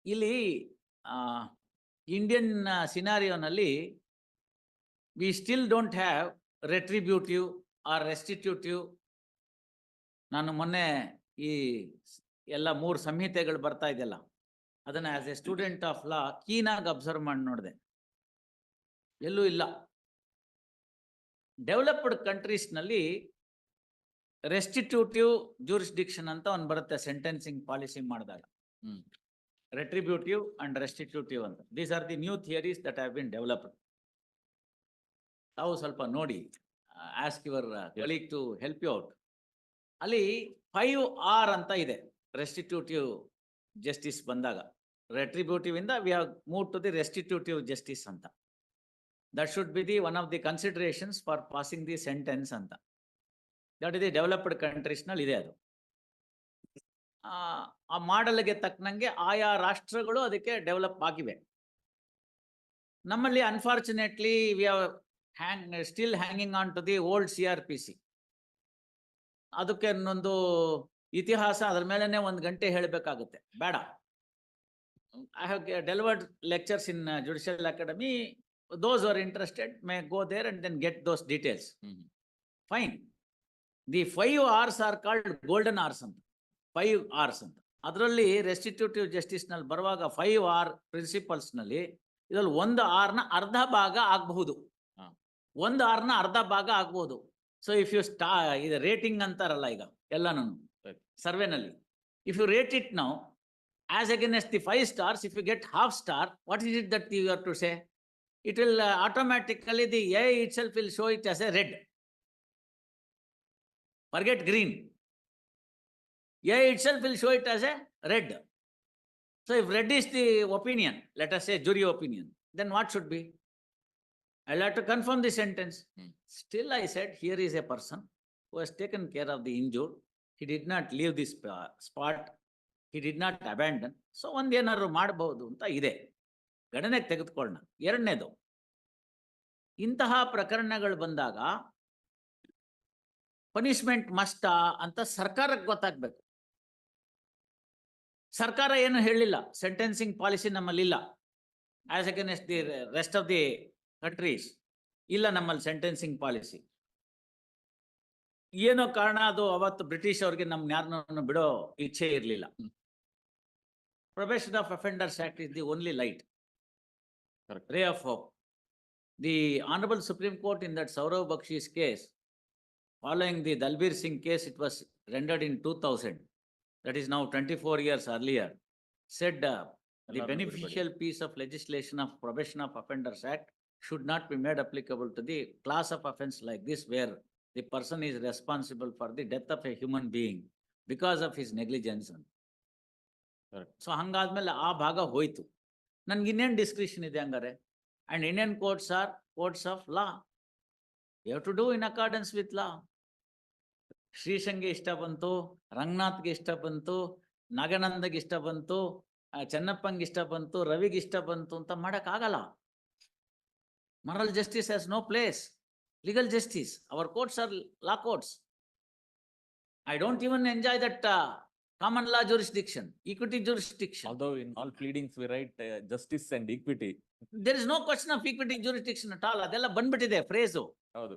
ಇಲ್ಲಿ ಇಂಡಿಯನ್ ಸಿನಾರಿಯೋನಲ್ಲಿ we still don't have retributive or restitutive. ನಾನು ಮೊನ್ನೆ ಈ ಎಲ್ಲ 3 ಸಂಹಿತೆಗಳು ಬರ್ತಾ ಇದೆಯಲ್ಲ, ಅದನ್ನ as a student of law ಕೀನಾಗಿ ಅಬ್ಸರ್ವ್ ಮಾಡಿ ನೋಡಿದೆ. ಎಲ್ಲೂ ಇಲ್ಲ. ಡೆವಲಪ್ಡ್ ಕಂಟ್ರೀಸ್ನಲ್ಲಿ ರೆಸ್ಟಿಟ್ಯೂಟಿವ್ ಜೂರಿಸ್ಡಿಕ್ಷನ್ ಅಂತ ಒಂದು ಬರುತ್ತೆ ಸೆಂಟೆನ್ಸಿಂಗ್ ಪಾಲಿಸಿ ಮಾಡಿದಾಗ. ರೆಟ್ರಿಬ್ಯೂಟಿವ್ ಅಂಡ್ ರೆಸ್ಟಿಟ್ಯೂಟಿವ್ ಅಂತ. These are the new theories that have been developed. ತಾವು ಸ್ವಲ್ಪ ನೋಡಿ, ask your colleague to help you out. ಅಲ್ಲಿ 5R ಅಂತ ಇದೆ ರೆಸ್ಟಿಟ್ಯೂಟಿವ್ ಜಸ್ಟಿಸ್ ಬಂದಾಗ. ರೆಟ್ರಿಬ್ಯೂಟಿವ್ ಇಂದ we have move to the restitutive justice ಅಂತ. That should be the one of the considerations for passing the sentence ಅಂತ. That is the developed countries ನಲ್ಲಿ ಇದೆ ಅದು. ಆ ಮಾಡೆಲ್ಗೆ ತಕ್ಕನಂಗೆ ಆಯಾ ರಾಷ್ಟ್ರಗಳು ಅದಕ್ಕೆ ಡೆವಲಪ್ ಆಗಿವೆ. ನಮ್ಮಲ್ಲಿ unfortunately we are still hanging on to the old CRPC. ಅದಕ್ಕೆ ಇನ್ನೊಂದು ಇತಿಹಾಸ, ಅದ್ರ ಮೇಲೆನೆ 1 ಗಂಟೆ ಹೇಳಬೇಕಾಗುತ್ತೆ, ಬೇಡ. I have delivered lectures in judicial academy. Those are interested may go there and then get those details. Fine. The 5 R's are called golden R's ಅಂತ. 5 R's ಅಂತ. ಅದರಲ್ಲಿ ರೆಸ್ಟಿಟ್ಯೂಟಿವ್ ಜಸ್ಟಿಸ್ ನಲ್ಲಿ ಬರುವಾಗ 5R ಪ್ರಿನ್ಸಿಪಲ್ಸ್ ನಲ್ಲಿ ಇದರಲ್ಲಿ 1 R ನ ಅರ್ಧ ಭಾಗ ಆಗಬಹುದು. 1 R ನ ಅರ್ಧ ಭಾಗ ಆಗಬಹುದು. ಸೊ ಇಫ್ ಯು ಇದು ರೇಟಿಂಗ್ ಅಂತಾರಲ್ಲ ಈಗ ಎಲ್ಲಾನು ಸರ್ವೆನಲ್ಲಿ, if you rate it now as against the 5 stars, if you get half star, what is it that you have to say? It will automatically, the AI itself will show it as a red. Forget green. AI itself will show it as a red. So if red is the opinion, let us say jury opinion, then what should be? I'll have to confirm the sentence. Still I said, here is a person who has taken care of the injured. He did not leave this spot. He did not abandon. So ಒಂದೇನಾದ್ರು ಮಾಡಬಹುದು ಅಂತ ಇದೆ, ಗಣನೆಗೆ ತೆಗೆದುಕೊಳ್ಳೋಣ. ಎರಡನೇದು, ಇಂತಹ ಪ್ರಕರಣಗಳು ಬಂದಾಗ punishment ಮಸ್ಟಾ ಅಂತ ಸರ್ಕಾರಕ್ಕೆ ಗೊತ್ತಾಗ್ಬೇಕು. ಸರ್ಕಾರ ಏನು ಹೇಳಿಲ್ಲ, ಸೆಂಟೆನ್ಸಿಂಗ್ ಪಾಲಿಸಿ ನಮ್ಮಲ್ಲಿ ಇಲ್ಲ. As against the rest of the countries ಇಲ್ಲ ನಮ್ಮಲ್ಲಿ ಸೆಂಟೆನ್ಸಿಂಗ್ ಪಾಲಿಸಿ. ಏನೋ ಕಾರಣ ಅದು ಅವತ್ತು ಬ್ರಿಟಿಷ್ ಅವ್ರಿಗೆ ನಮ್ನ ಯಾರನ್ನು ಬಿಡೋ ಇಚ್ಛೆ ಇರಲಿಲ್ಲ. Probation of Offenders Act is the only light, ray of hope. The Honorable Supreme Court in that Saurav Bakshi's case, following the Dalbir Singh case, it was rendered in 2000, that is now 24 years earlier, said the beneficial piece of legislation of Probation of Offenders Act should not be made applicable to the class of offense like this, where the person is responsible for the death of a human being because of his negligence. So ಹಂಗಾದ್ಮೇಲೆ ಆ ಭಾಗ ಹೋಯ್ತು. ನನ್ಗೆ ಇನ್ನೇನು discretion ಇದೆ ಹಂಗಾರೆ? And Indian courts are courts of law. You have to do in accordance with law. ಶ್ರೀಶಂಗೆ ಇಷ್ಟ ಬಂತು, ರಂಗನಾಥ್ಗೆ ಇಷ್ಟ ಬಂತು, ನಾಗಾನಂದಗೆ ಇಷ್ಟ ಬಂತು, ಚೆನ್ನಪ್ಪಂಗೆ ಇಷ್ಟ ಬಂತು, ರವಿಗೆ ಇಷ್ಟ ಬಂತು ಅಂತ ಮಾಡಕ್ಕಾಗಲ್ಲ. moral justice has no place. Legal justice, our courts are law courts. I don't even enjoy that common law jurisdiction, equity jurisdiction. Although in all pleadings we write justice and equity. There is no question of equity jurisdiction at all. ಅದೆಲ್ಲ ಬಂದ್ಬಿಟ್ಟಿದೆ phrase. ಹೌದು,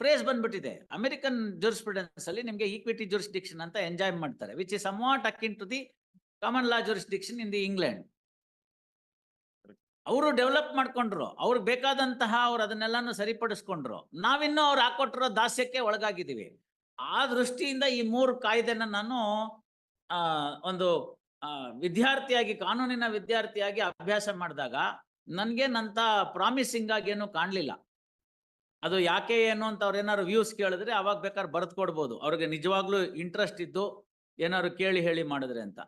phrase ಬಂದ್ಬಿಟ್ಟಿದೆ. American jurisprudence ಅಲ್ಲಿ ನಿಮಗೆ equity jurisdiction ಅಂತ enjoy ಮಾಡ್ತಾರೆ, which is somewhat akin to the common law jurisdiction in the England. ಅವರು develop ಮಾಡ್ಕೊಂಡ್ರು, ಅವ್ರಿಗೆ ಬೇಕಾದಂತಹ ಅವ್ರು ಅದನ್ನೆಲ್ಲಾನು ಸರಿಪಡಿಸ್ಕೊಂಡ್ರು. ನಾವಿನ್ನೂ ಅವ್ರು ಹಾಕೊಟ್ಟಿರೋ ದಾಸ್ಯಕ್ಕೆ ಒಳಗಾಗಿದ್ದೀವಿ. ಆ ದೃಷ್ಟಿಯಿಂದ ಈ 3 ಕಾಯ್ದೆನ ನಾನು ಒಂದು ವಿದ್ಯಾರ್ಥಿಯಾಗಿ, ಕಾನೂನಿನ ವಿದ್ಯಾರ್ಥಿಯಾಗಿ ಅಭ್ಯಾಸ ಮಾಡಿದಾಗ ನನ್ಗೇನಂತ ಪ್ರಾಮಿಸಿಂಗ್ ಆಗಿ ಏನು ಕಾಣಲಿಲ್ಲ. ಅದು ಯಾಕೆ ಏನು ಅಂತ ಅವ್ರು ಏನಾದ್ರು ವ್ಯೂಸ್ ಕೇಳಿದ್ರೆ ಅವಾಗ ಬೇಕಾದ್ರೆ ಬರೆದು ಕೊಡ್ಬೋದು, ಅವ್ರಿಗೆ ನಿಜವಾಗ್ಲೂ ಇಂಟ್ರೆಸ್ಟ್ ಇದ್ದು ಏನಾದ್ರು ಕೇಳಿ ಹೇಳಿ ಮಾಡಿದ್ರೆ ಅಂತ.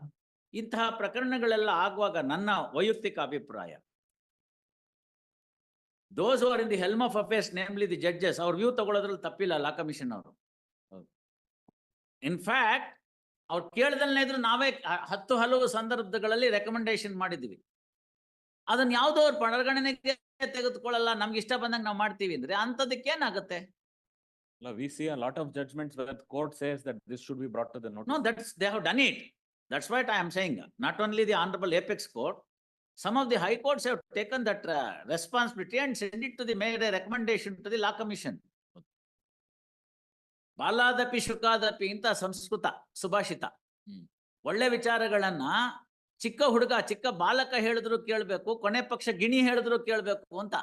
ಇಂತಹ ಪ್ರಕರಣಗಳೆಲ್ಲ ಆಗುವಾಗ ನನ್ನ ವೈಯಕ್ತಿಕ ಅಭಿಪ್ರಾಯ, those are in the Helm of affairs, namely the judges, ಅವ್ರ ವ್ಯೂ ತಗೊಳ್ಳೋದ್ರಲ್ಲಿ ತಪ್ಪಿಲ್ಲ ಲಾ ಕಮಿಷನ್ ಅವರು. ಇನ್ಫ್ಯಾಕ್ಟ್ ಅವ್ರು ಕೇಳ್ದಲ್ನೇ ಇದ್ರು ನಾವೇ 10 ಹಲವು ಸಂದರ್ಭಗಳಲ್ಲಿ ರೆಕಮೆಂಡೇಶನ್ ಮಾಡಿದ್ವಿ. ಅದನ್ನ ಯಾವುದೋ ಅವ್ರು ಪರಿಗಣನೆಗೆ ತೆಗೆದುಕೊಳ್ಳಲ್ಲ, ನಮ್ಗೆ ಇಷ್ಟ ಬಂದಂಗೆ ನಾವು ಮಾಡ್ತೀವಿ ಅಂದ್ರೆ ಅಂಥದಕ್ಕೆ ಏನಾಗುತ್ತೆ? we see a lot of judgments where the court says that this should be brought to the notice. No, they have done it. That's what I am saying. Not only the Honorable Apex Court, some of the high courts have taken that responsibility and sent it to the made a recommendation to the Law Commission. ಬಾಲಾದಪಿ ಶುಕಾದಪಿ ಅಂತ ಸಂಸ್ಕೃತ ಸುಭಾಷಿತ. ಒಳ್ಳೆ ವಿಚಾರಗಳನ್ನ ಚಿಕ್ಕ ಹುಡುಗ ಚಿಕ್ಕ ಬಾಲಕ ಹೇಳಿದ್ರು ಕೇಳಬೇಕು, ಕೊನೆ ಪಕ್ಷ ಗಿಣಿ ಹೇಳಿದ್ರು ಕೇಳಬೇಕು ಅಂತ.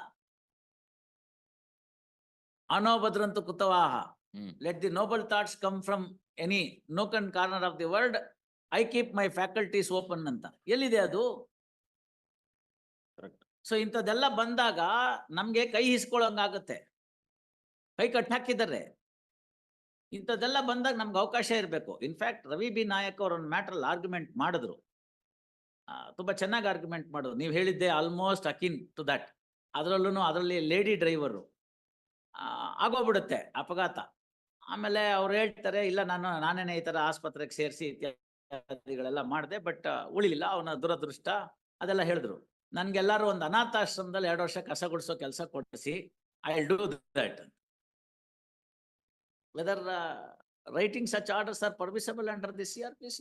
ಅನೋಭದ್ರಂತು ಕುತವಾಹ. Let the noble thoughts come from any nook and corner of the world. I keep my faculties open ಅಂತ. ಎಲ್ಲಿದೆ ಅದು? ಸೊ ಇಂಥದ್ದೆಲ್ಲ ಬಂದಾಗ ನಮ್ಗೆ ಕೈ ಹಿಸ್ಕೊಳ್ಳೋಂಗಾಗುತ್ತೆ. ಕೈ ಕಟ್ಟಾಕಿದ್ದಾರೆ. ಇಂಥದ್ದೆಲ್ಲ ಬಂದಾಗ ನಮ್ಗೆ ಅವಕಾಶ ಇರಬೇಕು. ಇನ್ಫ್ಯಾಕ್ಟ್ ರವಿ ಬಿ ನಾಯಕ್ ಅವರು ಒಂದು ಮ್ಯಾಟ್ರಲ್ಲಿ ಆರ್ಗ್ಯುಮೆಂಟ್ ಮಾಡಿದ್ರು, ತುಂಬಾ ಚೆನ್ನಾಗಿ ಆರ್ಗ್ಯುಮೆಂಟ್ ಮಾಡೋದು. ನೀವು ಹೇಳಿದ್ದೆ ಆಲ್ಮೋಸ್ಟ್ ಅಕಿನ್ ಟು ದಟ್. ಅದರಲ್ಲಿ ಲೇಡಿ ಡ್ರೈವರು ಆಗೋಗ್ಬಿಡುತ್ತೆ ಅಪಘಾತ. ಆಮೇಲೆ ಅವ್ರು ಹೇಳ್ತಾರೆ, ಇಲ್ಲ ನಾನೇನೆ ಈ ತರ ಆಸ್ಪತ್ರೆಗೆ ಸೇರಿಸಿ ಇತ್ಯಾದಿಗಳೆಲ್ಲ ಮಾಡಿದೆ, ಬಟ್ ಉಳಿಲಿಲ್ಲ, ಅವನ ದುರದೃಷ್ಟ ಅದೆಲ್ಲ ಹೇಳಿದ್ರು. ನನ್ಗೆಲ್ಲಾರು ಒಂದು ಅನಾಥಾಶ್ರಮದಲ್ಲಿ 2 ವರ್ಷ ಕಸ ಗುಡಿಸೋ ಕೆಲಸ ಕೊಡಿಸಿ, I will do that. Whether writing such orders are permissible under the CRPC.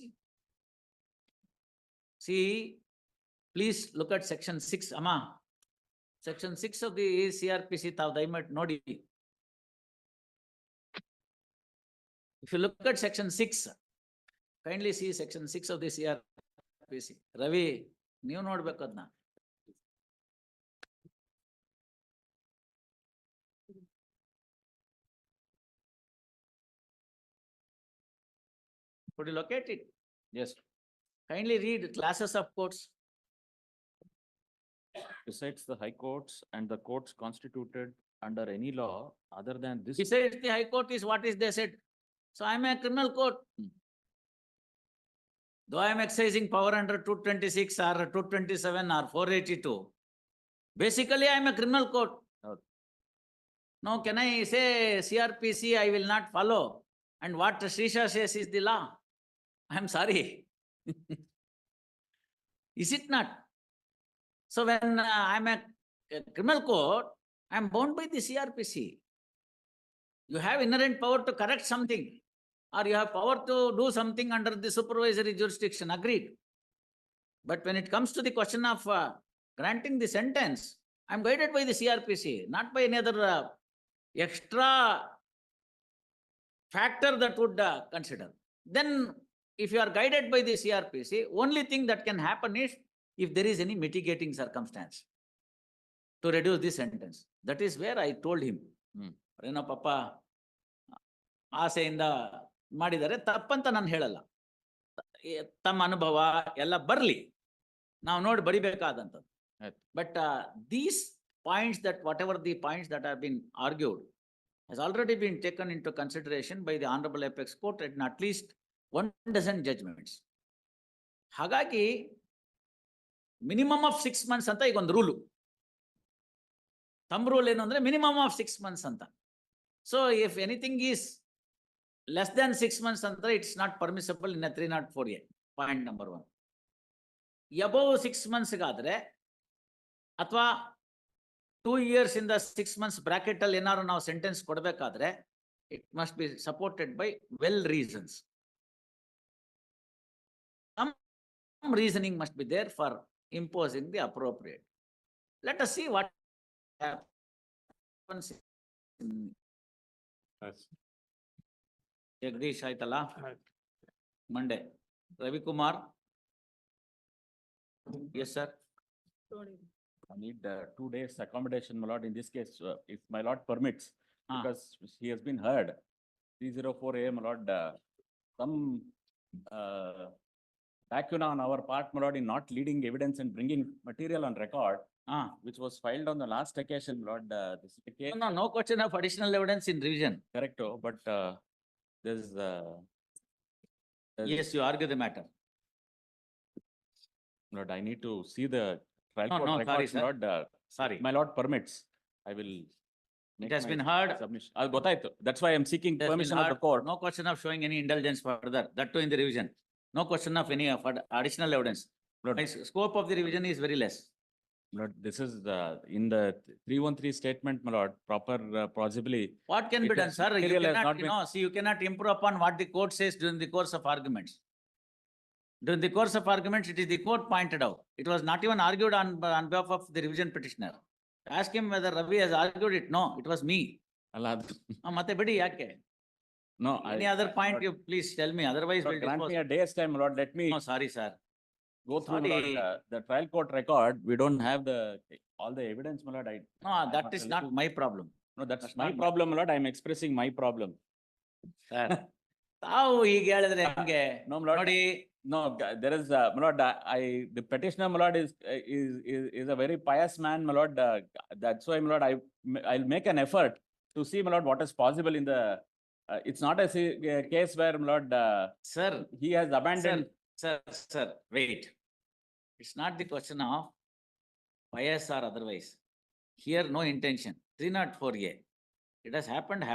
See, please look at section 6, Amma. Section 6 of the CRPC, tav dayamatu nodi. If you look at section 6, kindly see section 6 of the CRPC. Ravi, ನೀವು ನೋಡ್ಬೇಕು ಅದನ್ನ. Could you locate it? Yes. Kindly read classes of courts. Besides the high courts and the courts constituted under any law other than this. Besides the high court is what is they said. So I am a criminal court. Though I am exercising power under 226 or 227 or 482, basically I am a criminal court. Now can I say CRPC I will not follow, and what Srisha says is the law? I am sorry. Is it not? So when I am a criminal court, I am bound by the CRPC. You have inherent power to correct something, or you have power to do something under the supervisory jurisdiction, agreed. But when it comes to the question of granting the sentence, I am guided by the CRPC, not by any other extra factor that would consider. Then if you are guided by the CRPC, only thing that can happen is if there is any mitigating circumstance to reduce the sentence. That is where I told him, ಏನೋ ಪಾಪ ಆಸೆಯಿಂದ ಮಾಡಿದರೆ ತಪ್ಪಂತ ನಾನು ಹೇಳಲ್ಲ. ತಮ್ಮ ಅನುಭವ ಎಲ್ಲ ಬರ್ಲಿ, ನಾವು ನೋಡಿ ಬರಿಬೇಕಾದಂಥದ್ದು. But these points, that whatever the points that have been argued has already been taken into consideration by the Honorable Apex Court in at least 1 dozen judgments. ಹಾಗಾಗಿ ಮಿನಿಮಮ್ ಆಫ್ 6 months ಅಂತ ಈಗ ಒಂದು ರೂಲು. ತಮ್ಮ rule ಏನು ಅಂದ್ರೆ minimum of 6 months ಅಂತ. So if anything is less than 6 months ಅಂತ it's not permissible in 304A, point number 1. Above 6 months ಗಾದ್ರೆ ಅಥವಾ 2 years ಇಂದ 6 months ಬ್ರಾಕೆಟ್ ಅಲ್ಲಿ ಏನಾದ್ರು ನಾವು ಸೆಂಟೆನ್ಸ್ ಕೊಡಬೇಕಾದ್ರೆ it must be supported by well reasons. Some reasoning must be there for imposing the appropriate. Let us see what happens in Jagdish Aitala, Monday. Ravi Kumar. Yes, sir. I need 2 days accommodation, my lord, in this case, if my lord permits, because he has been heard. 304A, my lord, some lacuna on our part, my lord, in not leading evidence and bringing material on record, which was filed on the last occasion, my lord. This is the case. No question of additional evidence in revision. Correct, but there's. Yes, you argue the matter. Lord, I need to see the trial No, court sorry, records, sir. Lord. Sorry. My lord permits, I will. It has been heard. Submission. Gotaito. That's why I'm seeking It has been permission of the heard. court. No question of showing any indulgence further, that too in the revision. No question of any of additional evidence. Lord, My scope of the revision is very less. Lord, this is in the 313 statement, my lord, proper possibly. What can It be done, has- sir? You material has cannot, not been- see, you cannot improve upon what the court says during the course of arguments. During the course of arguments, it is the court pointed out. It was not even argued on behalf of the revision petitioner. Ask him whether Ravi has argued it. No, it was me. ಅಲ್ಲ ಅದು ಮತ್ತೆ ಬಿಡಿ ಯಾಕೆ? no, Any other point you please tell me, otherwise we'll grant dispose. me a day's time, my lord, let me No, sorry, sir. go through, my lord, sorry. the trial court record. We don't have all the evidence, my lord. No, that is not my problem. No, that's That's my not my- problem, my lord. I'm expressing my problem. Sir, ತಾವು ಹೀಗೆ ಹೇಳಿದ್ರೆ ಹೆಂಗೆ? No, my lord. ನೋಡಿ, No, there is, my lord, the petitioner, my lord, is a very pious man, my lord. That's why, my lord, I'll make an effort to see, my lord, what is possible in the, it's not a case where, my lord, sir, he has abandoned. sir, wait. It's not the question of bias or otherwise. Here, no intention. 304A. It has happened.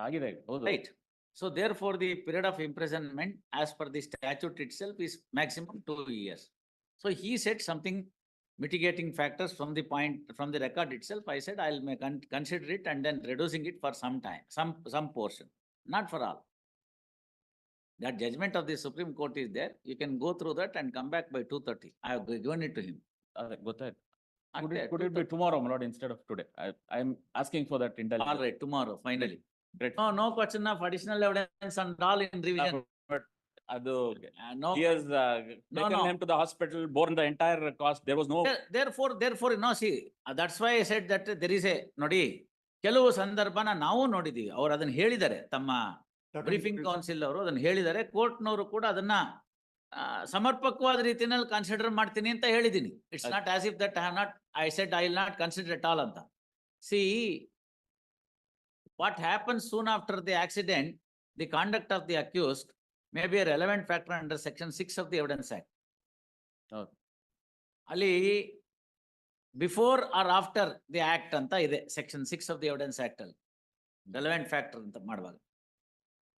ಆಗಿದೆ, ಹೌದು. Right. So therefore, the period of imprisonment as per the statute itself is maximum 2 years. So he said something mitigating factors from the point, from the record itself. I said I'll consider it and then reducing it for some time, some portion, not for all. That judgment of the Supreme Court is there. You can go through that and come back by 2:30. I have given it to him. ಅದೇ ಗೊತ್ತಾಯ್ತು. Okay, Could it be tomorrow, my lord, instead of today? I'm asking for that intelligence. All right, tomorrow, finally. Great. No question of additional evidence and all in revision. But ಅದು, No. he has taken no. him to the hospital, borne the entire cost. There was no. Therefore, see, that's why I said that there is a, ನೋಡಿ, ಕೆಲವು ಸಂದರ್ಭನ ನಾವು ನೋಡಿದೀವಿ. ಅವ್ರು ಅದನ್ನ ಹೇಳಿದ್ದಾರೆ, ತಮ್ಮ briefing council ಅವರು ಅದನ್ನ ಹೇಳಿದ್ದಾರೆ. ಕೋರ್ಟ್ನವರು ಕೂಡ ಅದನ್ನ ಸಮರ್ಪಕವಾದ ರೀತಿಯಲ್ಲಿ ಕನ್ಸಿಡರ್ ಮಾಡ್ತೀನಿ ಅಂತ ಹೇಳಿದೀನಿ. It's not as if that I said I will not consider at all ಅಂತ. See, what happens soon after the accident, the conduct of the accused may be a relevant factor under section 6 of the Evidence Act. ಹೌದು. ಅಲ್ಲಿ before or after the act ಅಂತ ಇದೆ section 6 of the Evidence Act ಅಲ್ಲಿ relevant factor ಅಂತ ಮಾಡುವಾಗ.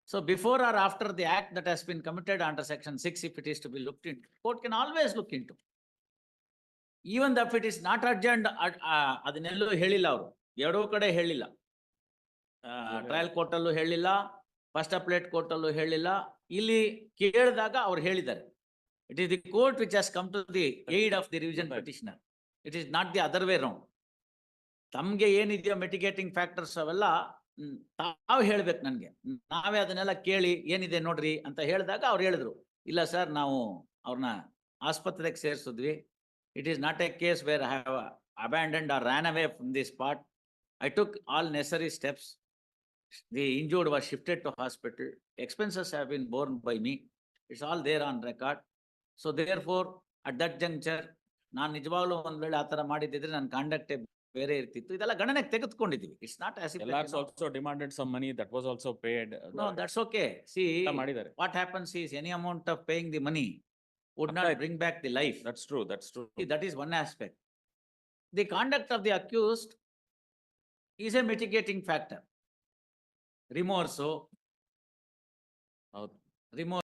So before or after the act that has been committed under section 6, if it is to be looked into, court can always look into. Even if it is not urgent, ಅದನ್ನೆಲ್ಲೂ ಹೇಳಿಲ್ಲ ಅವರು, ಎರಡೂ ಕಡೆ ಹೇಳಿಲ್ಲ. Trial court ಅಲ್ಲೂ ಹೇಳಿಲ್ಲ, first appellate court ಅಲ್ಲೂ ಹೇಳಿಲ್ಲ. ಇಲ್ಲಿ ಕೇಳಿದಾಗ ಅವ್ರು ಹೇಳಿದ್ದಾರೆ. It is the court which has come to the aid of the revision petitioner. It is not the other way round. ತಮ್ಗೆ ಏನಿದೆಯೋ ಮಿಟಿಗೇಟಿಂಗ್ ಫ್ಯಾಕ್ಟರ್ಸ್ ಅವೆಲ್ಲ ತಾವು ಹೇಳ್ಬೇಕು ನನ್ಗೆ. ನಾವೇ ಅದನ್ನೆಲ್ಲ ಕೇಳಿ ಏನಿದೆ ನೋಡ್ರಿ ಅಂತ ಹೇಳಿದಾಗ ಅವ್ರು ಹೇಳಿದ್ರು, ಇಲ್ಲ ಸರ್, ನಾವು ಅವ್ರನ್ನ ಆಸ್ಪತ್ರೆಗೆ ಸೇರಿಸಿದ್ವಿ. It is not a case where I have abandoned or ran away from the spot. I took all necessary steps. The injured was shifted to hospital. Expenses have been borne by me. It's all there on record. So therefore, at that juncture, ನಾನು ನಿಜವಾಗ್ಲೂ ಒಂದ್ ವೇಳೆ ಆತರ ಮಾಡಿದ್ರೆ ನನ್ನ conduct ಬೇರೆ ಇರ್ತಿತ್ತು. ಇದೆಲ್ಲ ಗಣನೆಗೆ ತೆಗೆದುಕೊಂಡಿದ್ದೀವಿ. It's not as if LRs also demanded some money that was also paid. No, that's okay. See, ಮಾಡಿದ್ದಾರೆ. what happens is any amount of paying the money would not bring back the life. That's true, that's true. See, that is one aspect. The conduct of the accused is a mitigating factor. Remorse, ಹೌದು. remorse